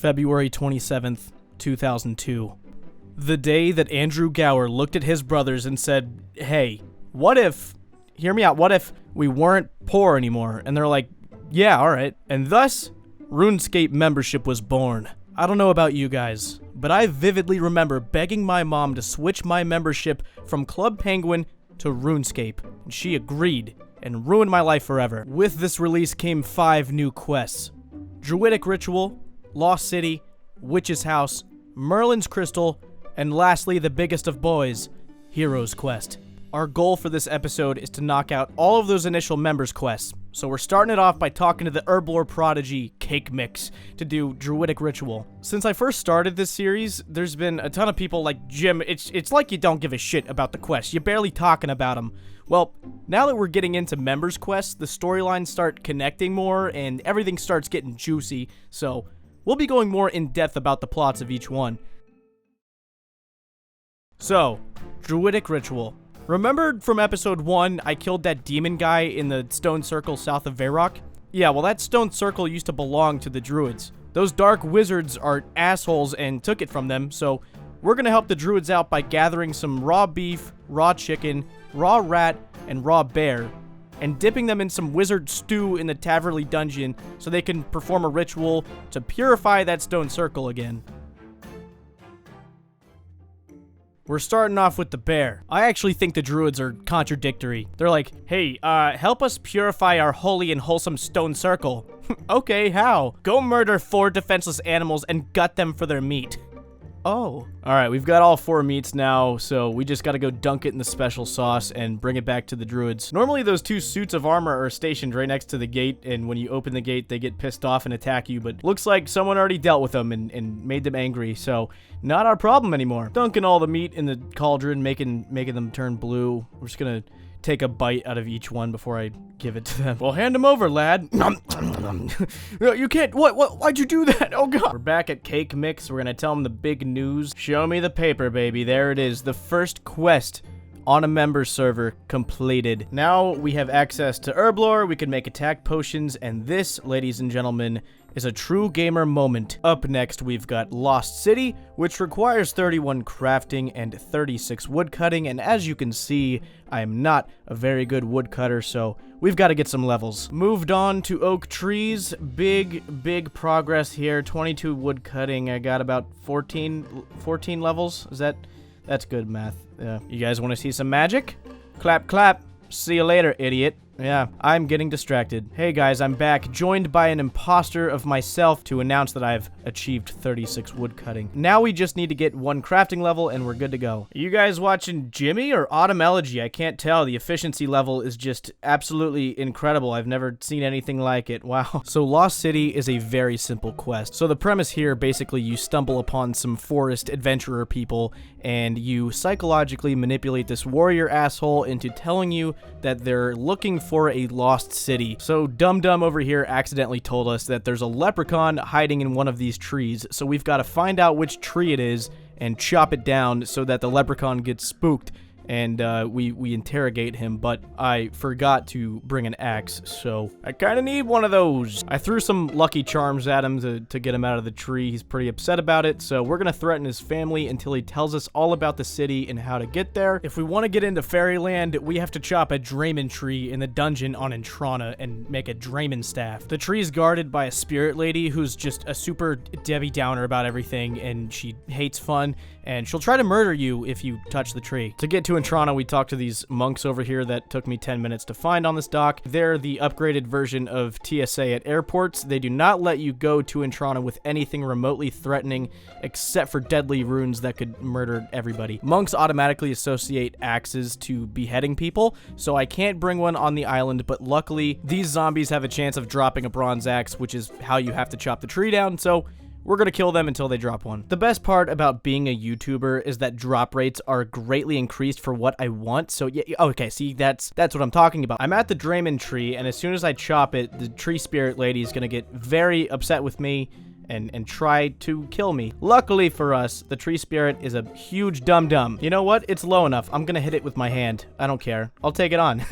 February 27th, 2002. The day that Andrew Gower looked at his brothers and said, hey, what if, hear me out, what if we weren't poor anymore? And they're like, yeah, alright. And thus, RuneScape membership was born. I don't know about you guys, but I vividly remember begging my mom to switch my membership from Club Penguin to RuneScape, and she agreed and ruined my life forever. With this release came 5 new quests: Druidic Ritual, Lost City, Witch's House, Merlin's Crystal, and lastly, the biggest of boys, Hero's Quest. Our goal for this episode is to knock out all of those initial members' quests, so we're starting it off by talking to the Herblore prodigy, Cake Mix, to do Druidic Ritual. Since I first started this series, there's been a ton of people like, Jim, it's like you don't give a shit about the quests, you're barely talking about them. Well, now that we're getting into members' quests, the storylines start connecting more, and everything starts getting juicy, so we'll be going more in-depth about the plots of each one. So, Druidic Ritual. Remember from episode 1, I killed that demon guy in the stone circle south of Varrock? Yeah, well that stone circle used to belong to the druids. Those dark wizards are assholes and took it from them, so we're gonna help the druids out by gathering some raw beef, raw chicken, raw rat, and raw bear, and dipping them in some wizard stew in the Taverley dungeon so they can perform a ritual to purify that stone circle again. We're starting off with the bear. I actually think the druids are contradictory. They're like, hey, help us purify our holy and wholesome stone circle. Okay, how? Go murder 4 defenseless animals and gut them for their meat. Oh. Alright, we've got all 4 meats now, so we just gotta go dunk it in the special sauce and bring it back to the druids. Normally those 2 suits of armor are stationed right next to the gate, and when you open the gate, they get pissed off and attack you, but looks like someone already dealt with them and made them angry, so not our problem anymore. Dunking all the meat in the cauldron, making them turn blue. We're just gonna take a bite out of each one before I give it to them. Well, hand them over, lad. No, you can't. Why'd you do that? Oh, God. We're back at Cake Mix. We're gonna tell them the big news. Show me the paper, baby. There it is. The first quest on a member server completed. Now we have access to Herblore. We can make attack potions, and this, ladies and gentlemen, is a true gamer moment. Up next, we've got Lost City, which requires 31 crafting and 36 woodcutting, and as you can see, I am not a very good woodcutter, so we've got to get some levels. Moved on to oak trees. Big progress here. 22 woodcutting. I got about 14 levels. That's good math. Yeah. You guys want to see some magic? Clap, clap. See you later, idiot. Yeah, I'm getting distracted. Hey guys, I'm back, joined by an imposter of myself to announce that I've achieved 36 woodcutting. Now we just need to get 1 crafting level and we're good to go. Are you guys watching Jimmy or Autumn Elegy? I can't tell. The efficiency level is just absolutely incredible. I've never seen anything like it. Wow. So Lost City is a very simple quest. So the premise here, basically you stumble upon some forest adventurer people and you psychologically manipulate this warrior asshole into telling you that they're looking for a lost city. So Dum Dum over here accidentally told us that there's a leprechaun hiding in one of these trees, so we've got to find out which tree it is and chop it down so that the leprechaun gets spooked and we interrogate him, but I forgot to bring an axe, so I kind of need one of those. I threw some lucky charms at him to get him out of the tree. He's pretty upset about it, so we're gonna threaten his family until he tells us all about the city and how to get there. If we want to get into Fairyland, we have to chop a Draymond tree in the dungeon on Entrana and make a Draymond staff. The tree is guarded by a spirit lady who's just a super Debbie Downer about everything, and she hates fun, and she'll try to murder you if you touch the tree. To get to Entrana, we talked to these monks over here that took me 10 minutes to find on this dock. They're the upgraded version of TSA at airports. They do not let you go to Entrana with anything remotely threatening except for deadly runes that could murder everybody. Monks automatically associate axes to beheading people, so I can't bring one on the island, but luckily these zombies have a chance of dropping a bronze axe, which is how you have to chop the tree down, so we're gonna kill them until they drop one. The best part about being a YouTuber is that drop rates are greatly increased for what I want, so yeah, okay, see, that's what I'm talking about. I'm at the Draymond tree, and as soon as I chop it, the tree spirit lady is gonna get very upset with me, and try to kill me. Luckily for us, the tree spirit is a huge dum-dum. You know what? It's low enough. I'm gonna hit it with my hand. I don't care. I'll take it on.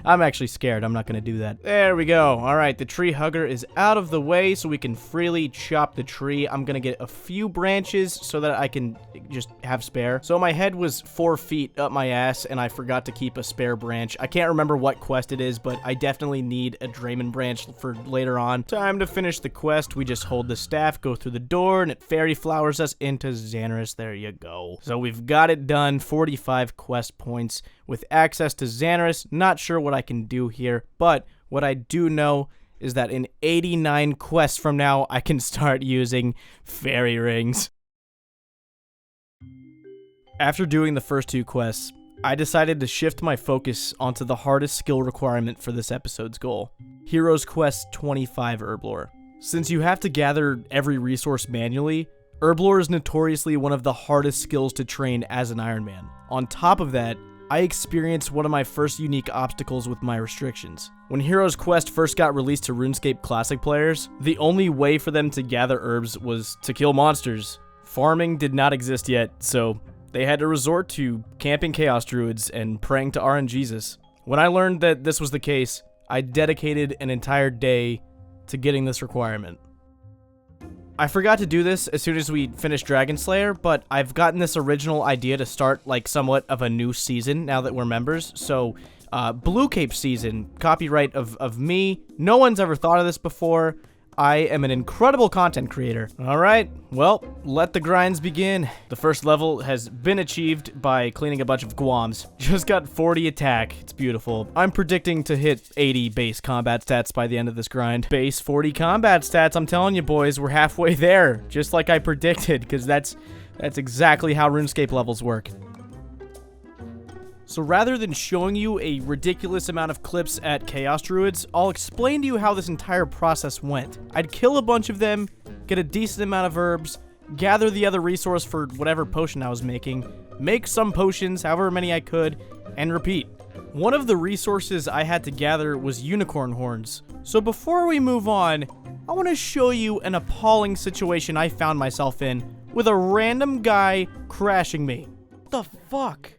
I'm actually scared. I'm not gonna do that. There we go. All right, the tree hugger is out of the way so we can freely chop the tree. I'm gonna get a few branches so that I can just have spare. So my head was 4 feet up my ass and I forgot to keep a spare branch. I can't remember what quest it is, but I definitely need a Draymond branch for later on. Time to finish the quest. We just hold the staff, go through the door, and it fairy flowers us into Xanaris. There you go. So we've got it done. 45 quest points with access to Xanaris. Not sure what I can do here, but what I do know is that in 89 quests from now, I can start using fairy rings. After doing the first 2 quests, I decided to shift my focus onto the hardest skill requirement for this episode's goal, Heroes Quest 25 Herblore. Since you have to gather every resource manually, Herblore is notoriously one of the hardest skills to train as an Ironman. On top of that, I experienced one of my first unique obstacles with my restrictions. When Heroes Quest first got released to RuneScape Classic players, the only way for them to gather herbs was to kill monsters. Farming did not exist yet, so they had to resort to camping Chaos Druids and praying to RNGesus. When I learned that this was the case, I dedicated an entire day to getting this requirement. I forgot to do this as soon as we finished Dragon Slayer, but I've gotten this original idea to start like somewhat of a new season now that we're members. So, Blue Cape season, copyright of me. No one's ever thought of this before. I am an incredible content creator. Alright, well, let the grinds begin. The first level has been achieved by cleaning a bunch of Guams. Just got 40 attack. It's beautiful. I'm predicting to hit 80 base combat stats by the end of this grind. Base 40 combat stats, I'm telling you boys, we're halfway there. Just like I predicted, because that's exactly how RuneScape levels work. So rather than showing you a ridiculous amount of clips at Chaos Druids, I'll explain to you how this entire process went. I'd kill a bunch of them, get a decent amount of herbs, gather the other resource for whatever potion I was making, make some potions, however many I could, and repeat. One of the resources I had to gather was unicorn horns. So before we move on, I want to show you an appalling situation I found myself in with a random guy crashing me. What the fuck?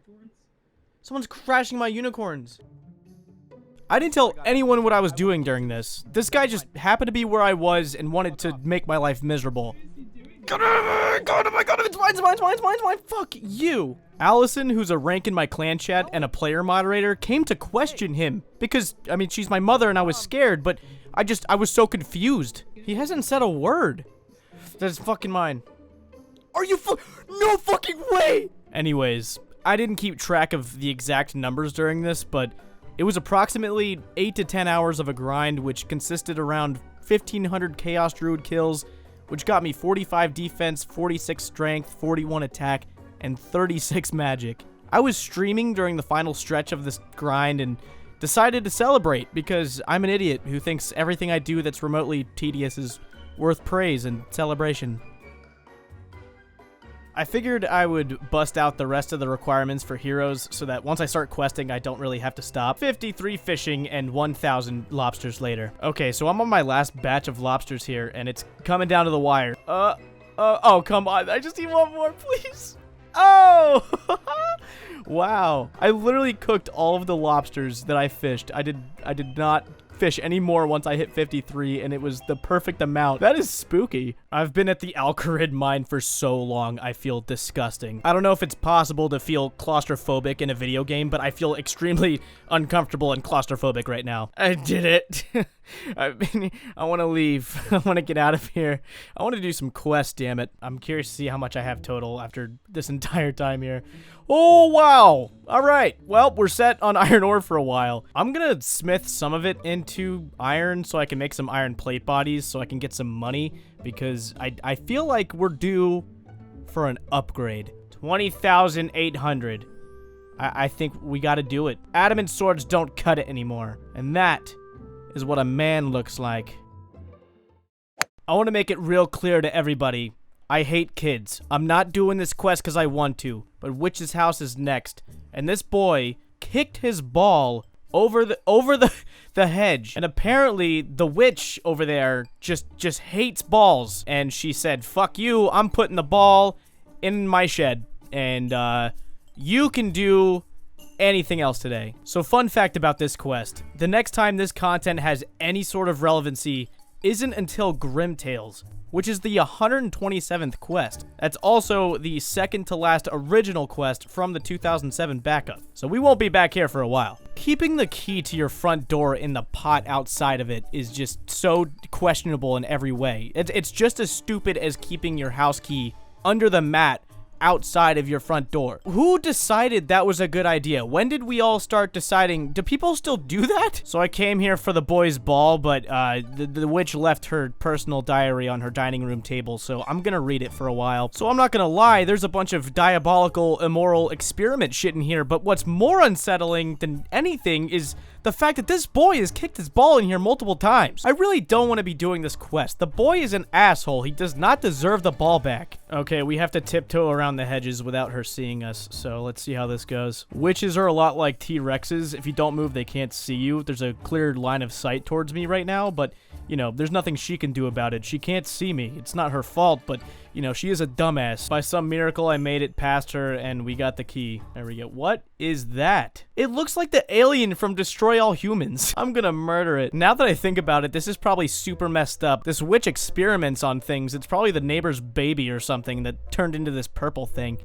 Someone's crashing my unicorns. I didn't tell anyone what I was doing during this. This guy just happened to be where I was and wanted to make my life miserable. God, oh my god, it's mine, fuck you. Allison, who's a rank in my clan chat and a player moderator, came to question him. Because, I mean, she's my mother and I was scared, but I was so confused. He hasn't said a word. That's fucking mine. Are you no fucking way! Anyways, I didn't keep track of the exact numbers during this, but it was approximately 8 to 10 hours of a grind, which consisted around 1,500 Chaos Druid kills, which got me 45 defense, 46 strength, 41 attack, and 36 magic. I was streaming during the final stretch of this grind and decided to celebrate because I'm an idiot who thinks everything I do that's remotely tedious is worth praise and celebration. I figured I would bust out the rest of the requirements for heroes so that once I start questing, I don't really have to stop. 53 fishing and 1,000 lobsters later. Okay, so I'm on my last batch of lobsters here, and it's coming down to the wire. Oh, come on. I just need one more, please. Oh! Wow. I literally cooked all of the lobsters that I fished. I did not fish anymore once I hit 53, and it was the perfect amount. That is spooky. I've been at the Alcarid mine for so long, I feel disgusting. I don't know if it's possible to feel claustrophobic in a video game, but I feel extremely uncomfortable and claustrophobic right now. I did it. I want to leave. I want to get out of here. I want to do some quests, damn it. I'm curious to see how much I have total after this entire time here. Oh, wow. All right. Well, we're set on iron ore for a while. I'm going to smith some of it into iron so I can make some iron plate bodies so I can get some money because I feel like we're due for an upgrade. 20,800. I think we got to do it. Adamant swords don't cut it anymore. And that is what a man looks like. I want to make it real clear to everybody. I hate kids. I'm not doing this quest because I want to, but Witch's house is next. And this boy kicked his ball the hedge. And apparently the witch over there just hates balls. And she said, fuck you, I'm putting the ball in my shed. And you can do anything else today. So fun fact about this quest. The next time this content has any sort of relevancy isn't until Grim Tales, which is the 127th quest. That's also the second to last original quest from the 2007 backup. So we won't be back here for a while. Keeping the key to your front door in the pot outside of it is just so questionable in every way. It's just as stupid as keeping your house key under the mat outside of your front door. Who decided that was a good idea? When did we all start deciding? Do people still do that? So I came here for the boys' ball, but the witch left her personal diary on her dining room table, so I'm gonna read it for a while. So I'm not gonna lie, there's a bunch of diabolical, immoral experiment shit in here, but what's more unsettling than anything is the fact that this boy has kicked his ball in here multiple times. I really don't want to be doing this quest. The boy is an asshole. He does not deserve the ball back. Okay, we have to tiptoe around the hedges without her seeing us, so let's see how this goes. Witches are a lot like T-Rexes. If you don't move, they can't see you. There's a clear line of sight towards me right now, but, you know, there's nothing she can do about it. She can't see me. It's not her fault, but, you know, she is a dumbass. By some miracle, I made it past her, and we got the key. There we go. What is that? It looks like the alien from Destroy All Humans. I'm gonna murder it. Now that I think about it, this is probably super messed up. This witch experiments on things. It's probably the neighbor's baby or something that turned into this purple thing.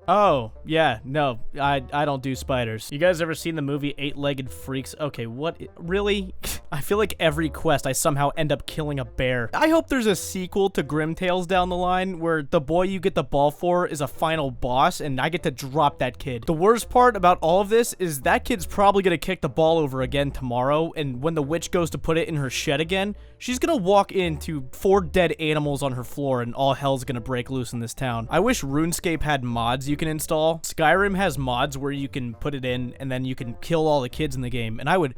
Oh, yeah, no, I don't do spiders. You guys ever seen the movie Eight-Legged Freaks? Okay, what? Really? I feel like every quest I somehow end up killing a bear. I hope there's a sequel to Grim Tales down the line where the boy you get the ball for is a final boss and I get to drop that kid. The worst part about all of this is that kid's probably gonna kick the ball over again tomorrow, and when the witch goes to put it in her shed again, she's gonna walk into 4 dead animals on her floor and all hell's gonna break loose in this town. I wish RuneScape had mods you can install. Skyrim has mods where you can put it in and then you can kill all the kids in the game, and I would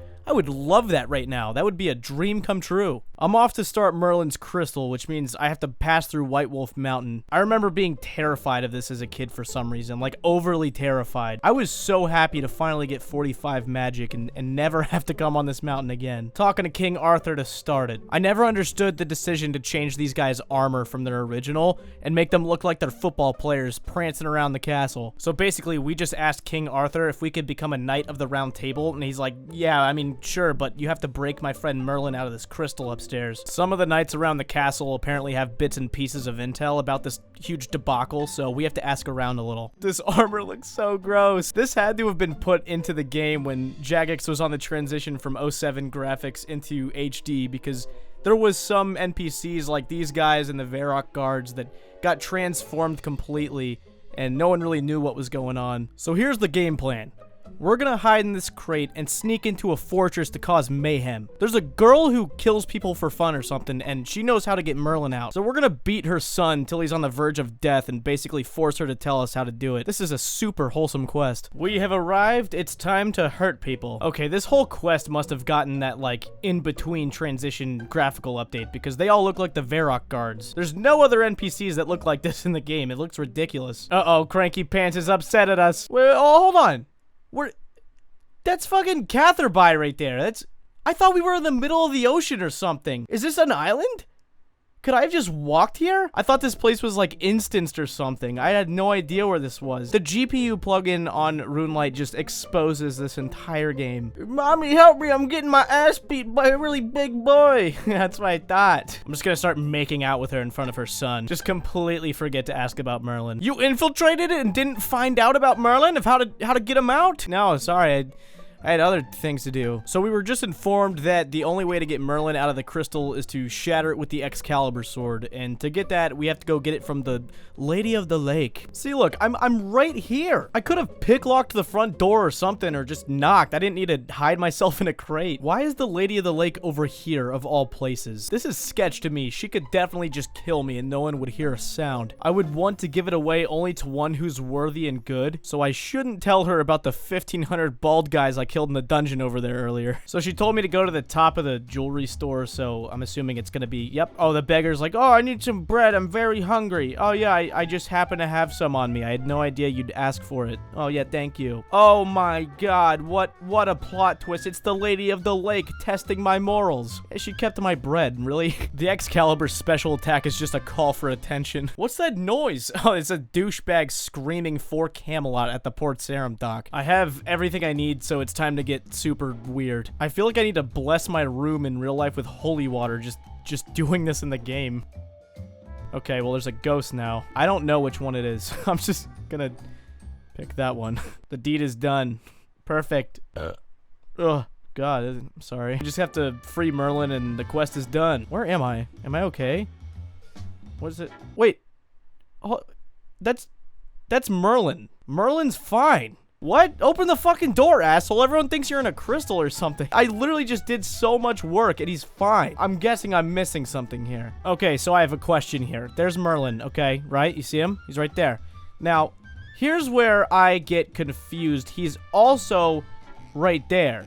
love that right now. That would be a dream come true. I'm off to start Merlin's crystal, which means I have to pass through White Wolf Mountain. I remember being terrified of this as a kid for some reason, like overly terrified. I was so happy to finally get 45 magic and never have to come on this mountain again. Talking to King Arthur to start it. I never understood the decision to change these guys' armor from their original and make them look like they're football players prancing around the castle. So basically, we just asked King Arthur if we could become a knight of the round table, and he's like, yeah, I mean, sure, but you have to break my friend Merlin out of this crystal upstairs. Some of the knights around the castle apparently have bits and pieces of intel about this huge debacle, so we have to ask around a little. This armor looks so gross. This had to have been put into the game when Jagex was on the transition from 07 graphics into HD, because there was some NPCs like these guys and the Varrock guards that got transformed completely, and no one really knew what was going on. So here's the game plan. We're gonna hide in this crate and sneak into a fortress to cause mayhem. There's a girl who kills people for fun or something, and she knows how to get Merlin out. So we're gonna beat her son till he's on the verge of death and basically force her to tell us how to do it. This is a super wholesome quest. We have arrived. It's time to hurt people. Okay, this whole quest must have gotten that, like, in-between transition graphical update, because they all look like the Varrock guards. There's no other NPCs that look like this in the game. It looks ridiculous. Uh-oh, Cranky Pants is upset at us. Wait, oh, hold on. That's fucking Catherby right there. I thought we were in the middle of the ocean or something. Is this an island? Could I have just walked here? I thought this place was like instanced or something. I had no idea where this was. The GPU plugin on RuneLite just exposes this entire game. Mommy, help me. I'm getting my ass beat by a really big boy. That's what I thought. I'm just gonna start making out with her in front of her son. Just completely forget to ask about Merlin. You infiltrated it and didn't find out about Merlin of how to get him out? No, sorry. I had other things to do. So we were just informed that the only way to get Merlin out of the crystal is to shatter it with the Excalibur sword. And to get that, we have to go get it from the Lady of the Lake. See, look, I'm right here. I could have picklocked the front door or something, or just knocked. I didn't need to hide myself in a crate. Why is the Lady of the Lake over here, of all places? This is sketch to me. She could definitely just kill me and no one would hear a sound. I would want to give it away only to one who's worthy and good, so I shouldn't tell her about the 1,500 bald guys I killed in the dungeon over there earlier. So she told me to go to the top of the jewelry store, so I'm assuming it's gonna be, yep. Oh, the beggar's like, oh, I need some bread. I'm very hungry. Oh, yeah, I just happen to have some on me. I had no idea you'd ask for it. Oh, yeah, thank you. Oh, my God. What a plot twist. It's the Lady of the Lake testing my morals. She kept my bread, really? The Excalibur's special attack is just a call for attention. What's that noise? Oh, it's a douchebag screaming for Camelot at the Port Sarum dock. I have everything I need, so it's time to get super weird. I feel like I need to bless my room in real life with holy water, just doing this in the game. Okay, well, there's a ghost now. I don't know which one it is. I'm just gonna pick that one. The deed is done. Perfect. Ugh. God, I'm sorry. I just have to free Merlin and the quest is done. Where am I? Am I okay? What is it? Wait. Oh, that's Merlin. Merlin's fine. What? Open the fucking door, asshole. Everyone thinks you're in a crystal or something. I literally just did so much work and he's fine. I'm guessing I'm missing something here. Okay, so I have a question here. There's Merlin, okay, right? You see him? He's right there. Now, here's where I get confused. He's also right there.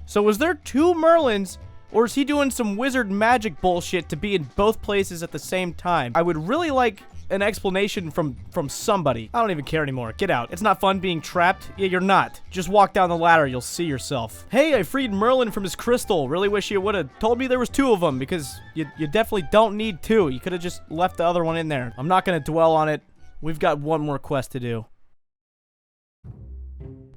So was there two Merlins, or is he doing some wizard magic bullshit to be in both places at the same time? I would really like an explanation from somebody. I don't even care anymore. Get out. It's not fun being trapped. Yeah, you're not. Just walk down the ladder. You'll see yourself. Hey, I freed Merlin from his crystal. Really wish you would have told me there was two of them, because you definitely don't need two. You could have just left the other one in there. I'm not going to dwell on it. We've got one more quest to do.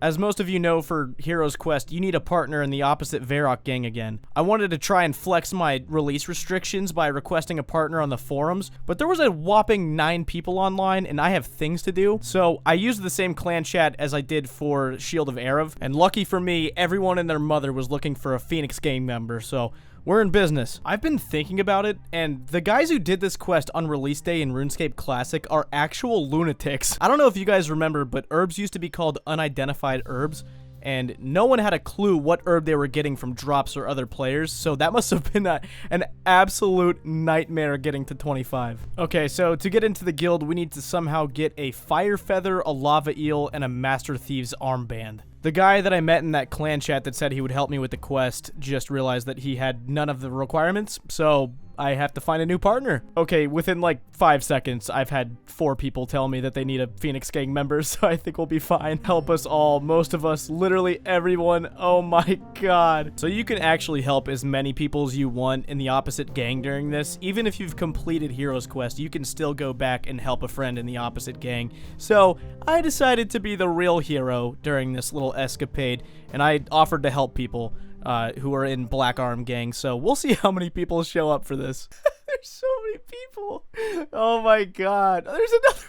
As most of you know, for Hero's Quest, you need a partner in the opposite Varrock gang again. I wanted to try and flex my release restrictions by requesting a partner on the forums, but there was a whopping 9 people online, and I have things to do. So I used the same clan chat as I did for Shield of Erev, and lucky for me, everyone and their mother was looking for a Phoenix gang member, so we're in business. I've been thinking about it, and the guys who did this quest on release day in RuneScape Classic are actual lunatics. I don't know if you guys remember, but herbs used to be called unidentified herbs, and no one had a clue what herb they were getting from drops or other players, so that must have been an absolute nightmare getting to 25. Okay, so to get into the guild, we need to somehow get a fire feather, a lava eel, and a master thief's armband. The guy that I met in that clan chat that said he would help me with the quest just realized that he had none of the requirements, so I have to find a new partner. Okay, within like 5 seconds, I've had 4 people tell me that they need a Phoenix gang member, so I think we'll be fine. Help us all, most of us, literally everyone. Oh my god. So you can actually help as many people as you want in the opposite gang during this. Even if you've completed Hero's Quest, you can still go back and help a friend in the opposite gang. So I decided to be the real hero during this little escapade, and I offered to help people who are in Black Arm Gang, so we'll see how many people show up for this. There's so many people. Oh my god. There's another one.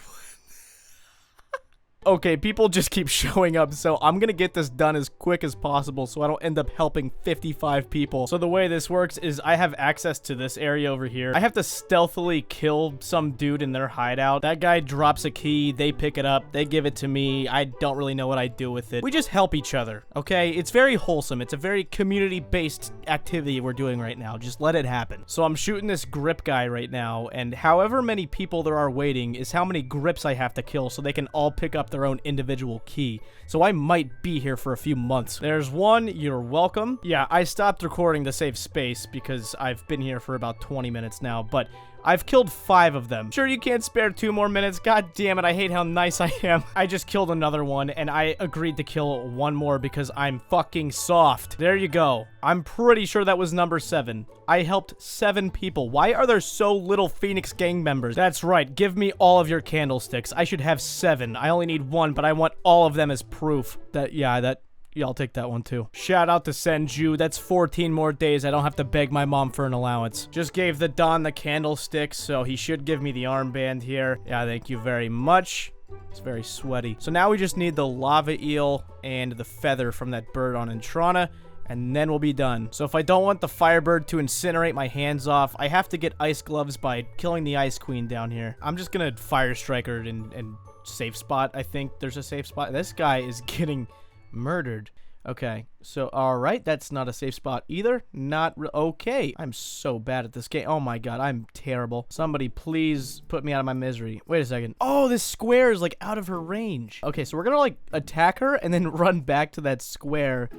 Okay, people just keep showing up, so I'm gonna get this done as quick as possible so I don't end up helping 55 people. So the way this works is I have access to this area over here. I have to stealthily kill some dude in their hideout. That guy drops a key, they pick it up, they give it to me. I don't really know what I do with it. We just help each other, okay? It's very wholesome. It's a very community-based activity we're doing right now. Just let it happen. So I'm shooting this grip guy right now, and however many people there are waiting is how many grips I have to kill so they can all pick up their own individual key. So I might be here for a few months. There's one. You're welcome. Yeah, I stopped recording to save space because I've been here for about 20 minutes now, but I've killed 5 of them. Sure, you can't spare 2 more minutes. God damn it, I hate how nice I am. I just killed another one, and I agreed to kill one more because I'm fucking soft. There you go. I'm pretty sure that was number 7. I helped 7 people. Why are there so little Phoenix gang members? That's right. Give me all of your candlesticks. I should have 7. I only need 1, but I want all of them as proof. Yeah, I'll take that one too. Shout out to Senju. That's 14 more days. I don't have to beg my mom for an allowance. Just gave the Don the candlesticks, so he should give me the armband here. Yeah, thank you very much. It's very sweaty. So now we just need the lava eel and the feather from that bird on Entrana, and then we'll be done. So if I don't want the firebird to incinerate my hands off, I have to get ice gloves by killing the ice queen down here. I'm just gonna fire strike her and safe spot. I think there's a safe spot. This guy is getting murdered. Okay, so alright, that's not a safe spot either. Okay, I'm so bad at this game. Oh my god, I'm terrible. Somebody please put me out of my misery. Wait a second. Oh, this square is like out of her range. Okay, so we're gonna like attack her and then run back to that square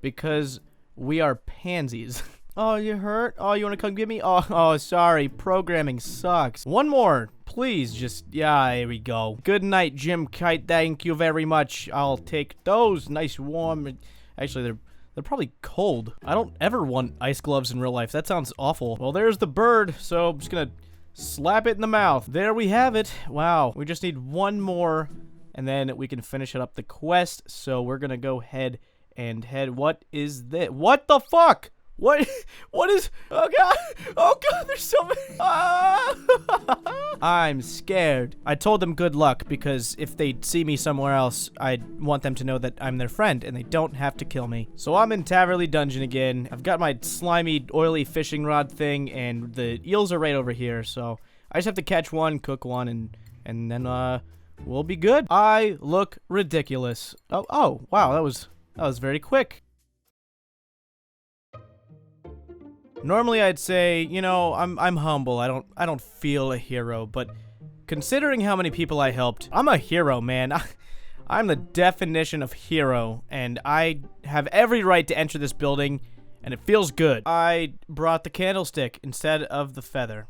because we are pansies. Oh, you hurt? Oh, you want to come get me? Oh, sorry. Programming sucks. One more, please. Just, yeah, here we go. Good night, Jim Kite. Thank you very much. I'll take those. Nice, warm. Actually, they're probably cold. I don't ever want ice gloves in real life. That sounds awful. Well, there's the bird, so I'm just gonna slap it in the mouth. There we have it. Wow. We just need one more, and then we can finish it up the quest. So we're gonna go ahead and head. What is this? What the fuck? What is, oh god, there's so many, I'm scared. I told them good luck because if they see me somewhere else, I want them to know that I'm their friend and they don't have to kill me. So I'm in Taverley Dungeon again. I've got my slimy, oily fishing rod thing and the eels are right over here. So I just have to catch one, cook one, and then, we'll be good. I look ridiculous. Oh, wow, that was very quick. Normally I'd say, you know, I'm humble. I don't feel a hero, but considering how many people I helped, I'm a hero, man. I'm the definition of hero, and I have every right to enter this building, and it feels good. I brought the candlestick instead of the feather.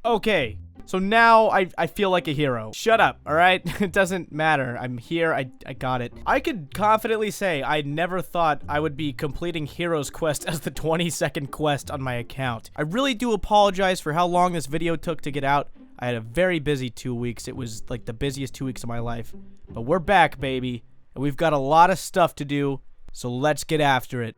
Okay, so now I feel like a hero. Shut up, alright? It doesn't matter. I'm here. I got it. I could confidently say I never thought I would be completing Hero's Quest as the 22nd quest on my account. I really do apologize for how long this video took to get out. I had a very busy 2 weeks. It was like the busiest 2 weeks of my life. But we're back, baby. And we've got a lot of stuff to do, so let's get after it.